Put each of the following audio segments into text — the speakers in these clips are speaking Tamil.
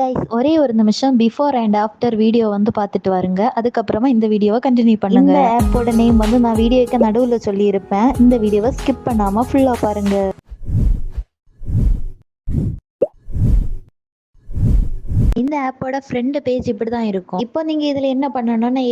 கைஸ், ஒரே ஒரு நிமிஷம் பிஃபோர் அண்ட் ஆஃப்டர் வீடியோ வந்து பார்த்துட்டு வாருங்க. அதுக்கப்புறமா இந்த வீடியோவை கண்டினியூ பண்ணுங்க. இந்த ஆப்போட நேம் வந்து நான் வீடியோக்கு நடுவில் சொல்லியிருப்பேன். இந்த வீடியோவை ஸ்கிப் பண்ணாமல் ஃபுல்லாக பாருங்க. இந்த ஆப்போட ஃப்ரெண்ட் பேஜ் இப்படி தான் இருக்கும். இப்போ நீங்க இதுல என்ன பண்ணணும்னா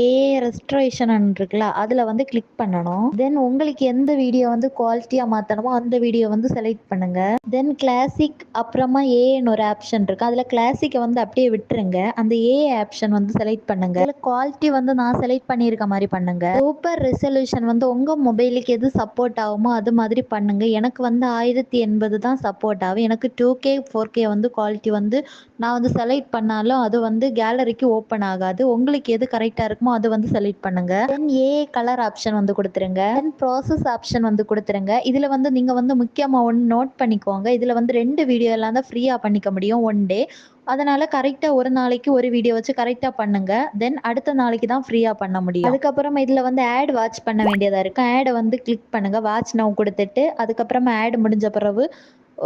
ரெஸ்ட்ரேஷன் இருக்குல்ல, அதுல வந்து கிளிக் பண்ணணும். தென் உங்களுக்கு எந்த வீடியோ வந்து குவாலிட்டியா மாத்தணுமோ அந்த வீடியோ வந்து செலக்ட் பண்ணுங்க. தென் கிளாசிக் அப்புறமா ஏன்னு ஒரு ஆப்ஷன் இருக்கு. அதுல கிளாசிக்கை வந்து அப்படியே விட்டுருங்க. அந்த ஆப்ஷன் வந்து செலக்ட் பண்ணுங்க. இதுல குவாலிட்டி வந்து நான் செலக்ட் பண்ணியிருக்க மாதிரி பண்ணுங்க. சூப்பர் ரெசல்யூஷன் வந்து உங்க மொபைலுக்கு எது சப்போர்ட் ஆகுமோ அது மாதிரி பண்ணுங்க. எனக்கு வந்து 1080 தான் சப்போர்ட் ஆகும். எனக்கு 2K 4K வந்து குவாலிட்டி வந்து நான் வந்து செலக்ட் பண்ணாலும் அது வந்து கேலரிக்கு ஓப்பன் ஆகாது. உங்களுக்கு எது கரெக்டாக இருக்குமோ அது வந்து செலக்ட் பண்ணுங்க. தென் கலர் ஆப்ஷன் வந்து கொடுத்துருங்க. தென் ப்ராசஸ் ஆப்ஷன் வந்து கொடுத்துருங்க. இதில் வந்து நீங்கள் வந்து முக்கியமாக ஒன்று நோட் பண்ணிக்கோங்க. இதில் வந்து 2 வீடியோ எல்லாம் தான் ஃப்ரீயாக பண்ணிக்க முடியும் ஒன் டே. அதனால கரெக்டாக ஒரு நாளைக்கு ஒரு வீடியோ வச்சு கரெக்டாக பண்ணுங்க. தென் அடுத்த நாளைக்கு தான் ஃப்ரீயாக பண்ண முடியும். அதுக்கப்புறமா இதில் வந்து ஆட் வாட்ச் பண்ண வேண்டியதாக இருக்கும். ஆடை வந்து கிளிக் பண்ணுங்க. வாட்ச் நவ் கொடுத்துட்டு அதுக்கப்புறமா ஆட் முடிஞ்ச பிறகு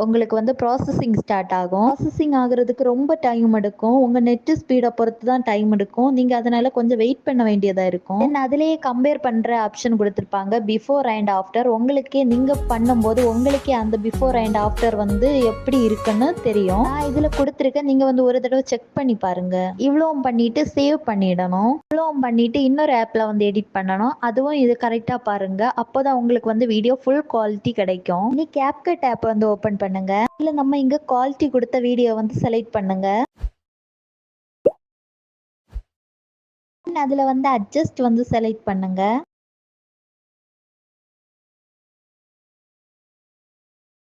உங்களுக்கு வந்து ப்ராசஸிங் ஸ்டார்ட் ஆகும். ப்ராசஸிங் ஆகுறதுக்கு ரொம்ப டைம் எடுக்கும். உங்கள் நெட்டு ஸ்பீடை பொறுத்து தான் டைம் எடுக்கும். நீங்கள் அதனால் கொஞ்சம் வெயிட் பண்ண வேண்டியதாக இருக்கும். தென் அதிலேயே கம்பேர் பண்ணுற ஆப்ஷன் கொடுத்துருப்பாங்க. பிஃபோர் அண்ட் ஆஃப்டர் உங்களுக்கே நீங்கள் பண்ணும்போது உங்களுக்கே அந்த பிஃபோர் அண்ட் ஆஃப்டர் வந்து எப்படி இருக்குன்னு தெரியும். நான் இதில் கொடுத்துருக்கேன். நீங்கள் வந்து ஒரு தடவை செக் பண்ணி பாருங்கள். இவ்வளோவும் பண்ணிவிட்டு சேவ் பண்ணிடணும். இவ்வளோவும் பண்ணிவிட்டு இன்னொரு ஆப்பில் வந்து எடிட் பண்ணணும். அதுவும் இது கரெக்டாக பாருங்கள். அப்போ தான் உங்களுக்கு வந்து வீடியோ ஃபுல் குவாலிட்டி கிடைக்கும். நீ CapCut ஆப் வந்து ஓப்பன் பண்ணுங்க. இல்ல நம்ம இங்க குவாலிட்டி கொடுத்த வீடியோ வந்து செலக்ட் பண்ணுங்க. அதுல வந்து அட்ஜஸ்ட் வந்து செலக்ட் பண்ணுங்க.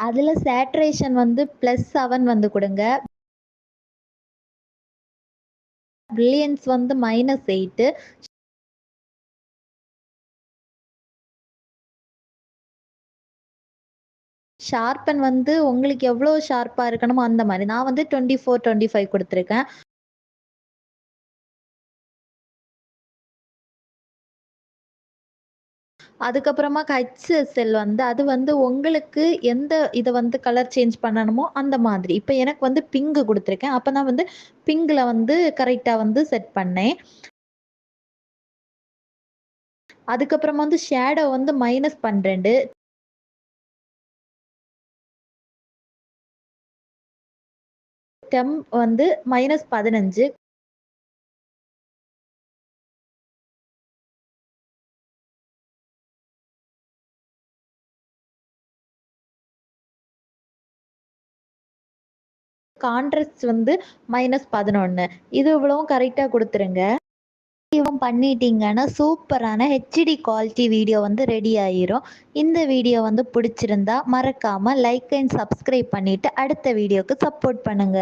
அதுல சேச்சுரேஷன் வந்து +7 வந்து கொடுங்க. பிரில்லியன்ஸ் வந்து -8. ஷார்பன் வந்து உங்களுக்கு எவ்வளோ ஷார்ப்பா இருக்கணுமோ அந்த மாதிரி. நான் வந்து 24 25 கொடுத்துருக்கேன். அதுக்கப்புறமா HSL வந்து அது வந்து உங்களுக்கு எந்த இதை வந்து கலர் சேஞ்ச் பண்ணணுமோ அந்த மாதிரி. இப்போ எனக்கு வந்து பிங்க் கொடுத்துருக்கேன். அப்போ நான் வந்து பிங்க்ல வந்து கரெக்டாக வந்து செட் பண்ணேன். அதுக்கப்புறமா வந்து ஷேடோ வந்து -12. டெம்ப் வந்து -15. கான்ட்ராஸ்ட் வந்து -11. இது இவ்வளவும் கரெக்டாக கொடுத்துருங்க. இவன் பண்ணிட்டீங்கன்னா சூப்பரான ஹெச்டி குவாலிட்டி வீடியோ வந்து ரெடி ஆயிரும். இந்த வீடியோ வந்து பிடிச்சிருந்தா மறக்காம லைக் அண்ட் சப்ஸ்கிரைப் பண்ணிட்டு அடுத்த வீடியோக்கு சப்போர்ட் பண்ணுங்க.